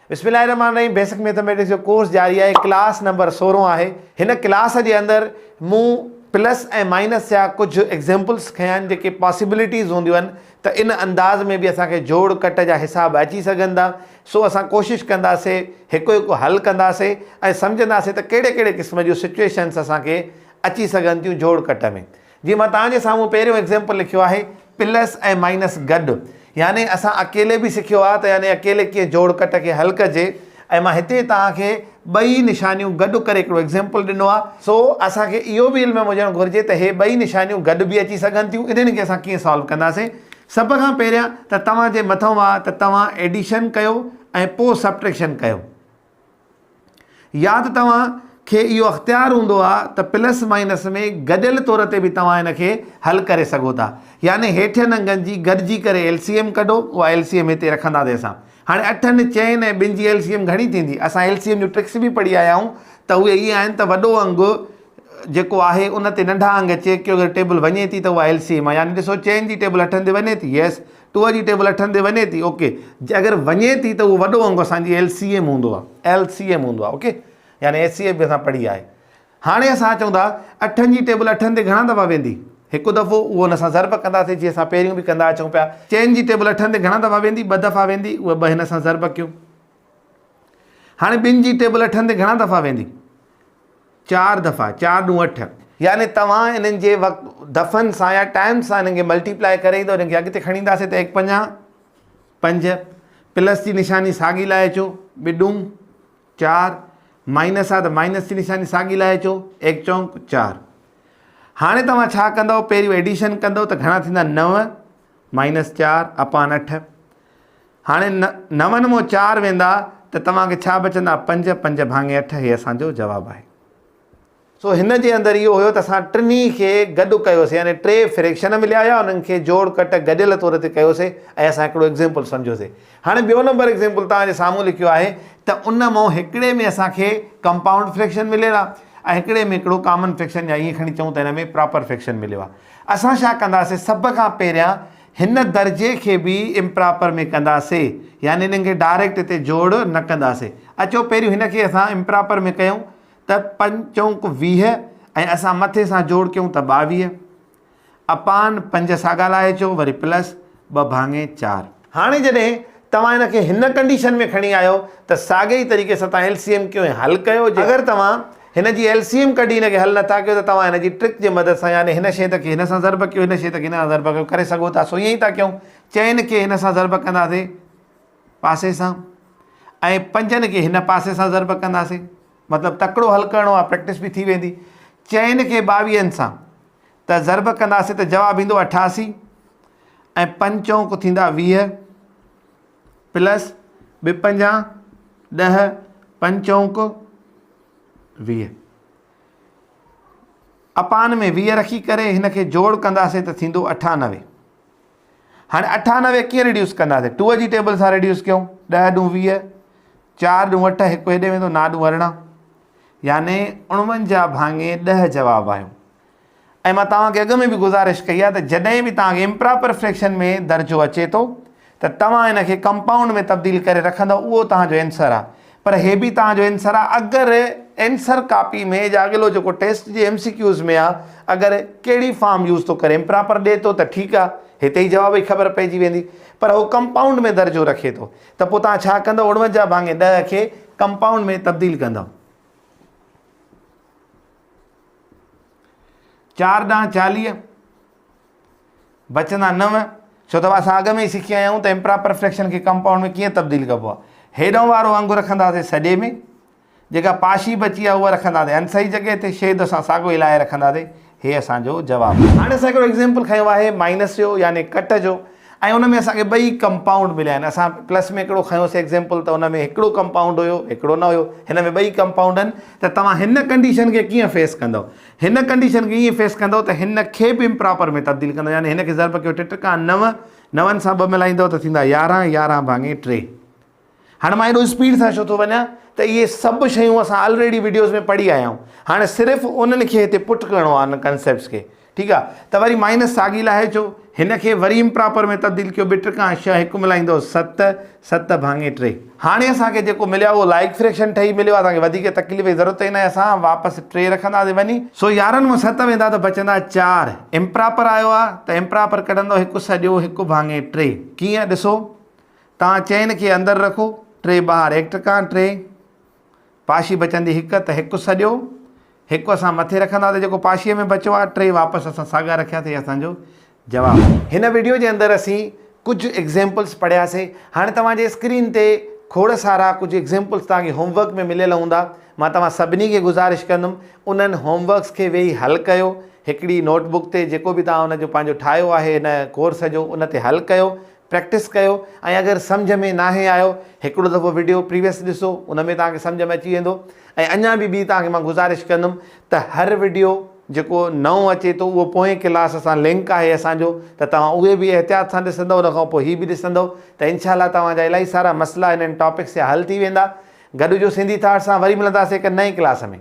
बिस्मिल्लाहिर्रहमानिर्रहीम basic mathematics जो course जारी है, क्लास नंबर 16 है। इन क्लास के अंदर मूँ प्लस ए माइनस या कुछ एग्जाम्पल्स खया आहिनि जेके पॉसिबिलिटीज़ होंदियूं आहिनि त इन अंदाज़ में भी असांखे जोड़ कट जा हिसाब अची सघनि था। सो असां कोशिशि कंदासीं हिकु हिकु हल कंदासीं ऐं सम्झंदासीं त कहिड़े कहिड़े क़िस्म जूं सिचुएशन्स असांखे अची सघनि थियूं जोड़ कट में। जीअं मां तव्हांजे साम्हूं पहिरियों एग्जाम्पल लिखियो आहे प्लस ऐं माइनस गॾु, यानी असां अकेले बि सिखियो आहे त यानी अकेले कीअं जोड़ कट खे हल कजे। ऐं मां हिते तव्हांखे ॿई निशानियूं गॾु करे हिकिड़ो एग्जाम्पल ॾिनो आहे। सो असांखे इहो बि इल्मु हुजणु घुरिजे त हे ॿई निशानियूं गॾु बि अची सघनि थियूं। इन्हनि खे असां कीअं सॉल्व कंदासीं। सभ खां पहिरियां त तव्हांजे मथां आहे त तव्हां एडिशन कयो ऐं पोइ सब्ट्रैक्शन कयो। या त तव्हांखे इहो अख़्तियार हूंदो आहे त प्लस माइनस में गॾियल तौर ते बि तव्हां हिन खे हल करे सघो था। यानी हेठियनि अंगनि जी गॾिजी करे एलसीएम कढो, उहा एलसीएम हिते रखंदासीं असां। हाणे 8 चइनि ऐं 2 जी एलसीएम घणी थींदी? असां एलसीएम जूं ट्रिक्स बि पढ़ी आया आहियूं त उहे इहे आहिनि त वॾो अंग जेको आहे उन ते नंढा अंग चेक कयो, अगरि टेबल वञे थी त उहा एलसीएम आहे। यानी ॾिसो 4 जी टेबल 8 ते वञे थी, यस। 2 जी टेबल 8 ते वञे थी, ओके। अगरि वञे थी त उहो वॾो अंग असांजी एलसीएम हूंदो आहे, एलसीएम हूंदो आहे, ओके। यानी एचसीएम बि असां पढ़ी आहे। हाणे असां चऊं था 8 जी टेबल 8 ते घणा दफ़ा वेंदी? हिकु दफ़ो, उहो हुन सां ज़रब कंदासीं जीअं असां पहिरियों बि कंदा अचूं पिया। 4 जी टेबल 8 ते घणा दफ़ा वेंदी? 2 दफ़ा वेंदी, उहे 2 हिन सां ज़रब कयूं। हाणे 2 जी टेबल 8 ते घणा दफ़ा वेंदी? 4 दफ़ा, 4 × 8। यानी तव्हां इन्हनि जे वक़्तु दफ़नि सां या टाइम सां इन्हनि खे मल्टीप्लाई करे ईंदो, इन्हनि खे अॻिते खणी ईंदासीं त 1 5 5, प्लस जी निशानी साॻी लाइ अचो, 2 4, माइनस आहे त माइनस जी निशानी साॻी लाइ अचो, 1 4 4। हाणे तव्हां छा कंदव? पहिरियों एडिशन कंदव त घणा थींदा? 9 - 4 / 8। हाणे 9 मां 4 वेंदा त तव्हांखे छा बचंदा? 5 5 भाङे 8। हे असांजो जवाबु आहे। सो हिन जे अंदरि इहो हुयो त असां टिनी खे गॾु कयोसीं, यानी 3 फ्रैक्शन मिलिया हुया, उन्हनि खे जोड़ कट गॾियल तौर ते कयोसीं ऐं असां हिकिड़ो एग्जाम्पल सम्झोसीं। हाणे ॿियो नंबर एग्जाम्पल तव्हांजे साम्हूं लिखियो आहे त उन मां हिकिड़े में असांखे कंपाउंड फ्रैक्शन मिलियल आहे ऐं हिकिड़े में हिकिड़ो कॉमन फ्रैक्शन, या ईअं खणी चऊं त हिन में प्रॉपर फ्रैक्शन मिलियो आहे। असां छा कंदासीं? सभ खां पहिरियां हिन दर्जे खे बि इम्प्रॉपर में कंदासीं, यानी हिननि खे डायरेक्ट हिते जोड़ न कंदासीं। अचो पहिरियों हिन खे असां इम्प्रॉपर में कयूं त 5 चौंक 20 ऐं असां मथे सां जोड़ कयूं त 22 / 5 साॻा लाइ अचो, वरी प्लस 2 भाङे 4। हाणे जॾहिं तव्हां हिन खे हिन कंडीशन में खणी आयो त साॻे ई तरीक़े सां तव्हां एलसीएम कयो ऐं हल कयो। अगरि तव्हां हिन जी एलसीएम कढी हिन खे हल नथा कयो त तव्हां हिन जी ट्रिक जे मदद सां, यानी हिन शइ त खे हिन सां ज़रब कयो, हिन शइ त हिन सां ज़रब कयो, करे सघो था। सो ईअं ई था कयूं। 4 खे हिन सां ज़रब कंदासीं पासे सां ऐं 5 खे हिन पासे सां ज़रब कंदासीं। मतिलबु तकिड़ो हल करिणो आहे, प्रैक्टिस बि थी वेंदी। 4 खे 22 सां त ज़रब कंदासीं त जवाबु ईंदो 88 ऐं 5 चौंक थींदा 20 प्लस 2 5 10, 5 चौंक 20 अपान में 20 रखी करे हिन खे जोड़ कंदासीं त थींदो 98। हाणे 98 कीअं रिड्यूस कंदासीं? 2 जी टेबल सां रिड्यूस कयूं। 10 × 20, 4 × 8, हिकु हेॾे वेंदो, 9 × 18, यानी 49 भाङे 10 जवाबु आयो। ऐं मां तव्हांखे अॻु में बि गुज़ारिश कई आहे त जॾहिं बि तव्हांखे इम्प्रॉपर फ्रैक्शन में दर्जो अचे थो त तव्हां हिन खे कंपाउंड में तब्दील करे रखंदव, उहो तव्हांजो आंसर आहे। पर हे बि तव्हांजो आंसर आहे अगरि आंसर कापी में या अॻिलो जेको टेस्ट जे MCQs में आहे, अगरि कहिड़ी फॉर्म यूज़ थो करे, इम्प्रॉपर ॾिए थो त ठीकु आहे, हिते ई जवाब जी ख़बर पइजी वेंदी। पर उहो कंपाउंड में दर्जो रखे थो त पोइ तव्हां छा कंदव? 49 भाङे 10 खे कंपाउंड में तब्दील कंदव। 4 × 40 बचंदा 9। छो त असां अॻु में ई सिखी आया आहियूं त इम्प्रॉपर फ्रैक्शन खे कंपाउंड में कीअं तब्दील कबो आहे। हेॾो वारो अंग रखंदासीं सॼे में, जेका पाशी बची आहे उहा रखंदासीं अनसही जॻह ते, छेद असां साॻियो ई लाहे रखंदासीं। हे असांजो जवाबु। हाणे असां हिकिड़ो एग्जाम्पल खयो आहे माइनस जो, यानी कट जो, ऐं उन में असांखे 2 कंपाउंड मिलिया आहिनि। असां प्लस में हिकिड़ो खयोंसीं एग्जाम्पल त उन में हिकिड़ो कंपाउंड हुयो, हिकिड़ो न हुयो। हिन में 2 कंपाउंड आहिनि त तव्हां हिन कंडीशन खे कीअं फेस कंदव? हिन कंडीशन खे ईअं फेस कंदव त हिन खे बि इम्प्रॉपर में तब्दील कंदव, यानी हिन खे ज़रब कयो 3 × 9, 9 सां 2 मिलाईंदव त थींदा 11, 11 भाङे 3। हाणे मां हेॾो स्पीड सां छो थो वञा त इहे सभु शयूं असां ऑलरेडी वीडियोज़ में पढ़ी आया आहियूं। हाणे सिर्फ़ु उन्हनि खे हिते पुट करिणो आहे, उन कंसेप्ट्स खे, ठीक है। तो वरी माइनस साॻी लाहे चो हिन खे वरी इम्प्रॉपर में तब्दील कयो 2 खां 6 हिकु मिलाईंदो 7 7 भाङे 3। हाणे असांखे जेको मिलियो उहो लाइक फ्रैक्शन ठही मिलियो आहे, तव्हांखे वधीक तकलीफ़ जी ज़रूरत ई न आहे, असां वापसि 3 रखंदासीं वञी। सो 11 में 7 वेंदा त बचंदा 4। इम्प्रॉपर आयो आहे त इम्प्रॉपर कढंदो 1 सॼो 1 भाङे 3। कीअं ॾिसो, तव्हां चैन खे अंदरि रखो, 3 ॿाहिरि 1 टका 3, पाशी बचंदी 1 त 1 सॼो 1 असां मथे रखंदा त जेको पाशीअ में बचो आहे 3 वापसि असां साॻा रखियासीं, असांजो जवाबु। हिन वीडियो जे अंदरि असीं कुझु एग्ज़ाम्पल्स पढ़ियासीं। हाणे तव्हांजे स्क्रीन ते खोड़ सारा कुझु एग्ज़ाम्पल्स तव्हांखे होमवर्क में मिलियल हूंदा। मां तव्हां सभिनी खे गुज़ारिश कंदुमि उन्हनि होमवर्क्स खे वेही हल कयो, हिकिड़ी नोटबुक ते जेको बि तव्हां हुनजो पंहिंजो ठाहियो आहे हिन कोर्स जो उन ते हल कयो, प्रैक्टिस कयो। ऐं अगरि सम्झ में नाहे आयो हिकिड़ो दफ़ो वीडियो प्रीवियस ॾिसो, उन में तव्हांखे सम्झ में अची वेंदो। ऐं अञा बि तव्हांखे मां गुज़ारिश कंदुमि त हर वीडियो जेको नओं अचे थो उहो पोएं क्लास सां लिंक आहे असांजो, त तव्हां उहे बि एहतियात सां ॾिसंदव, उन खां पोइ हीअ बि ॾिसंदव, त इनशाला तव्हांजा इलाही सारा मसइला हिननि टॉपिक्स जा हल थी वेंदा। गॾिजो सिंधी थाट सां, वरी मिलंदासीं हिकु नई क्लास में।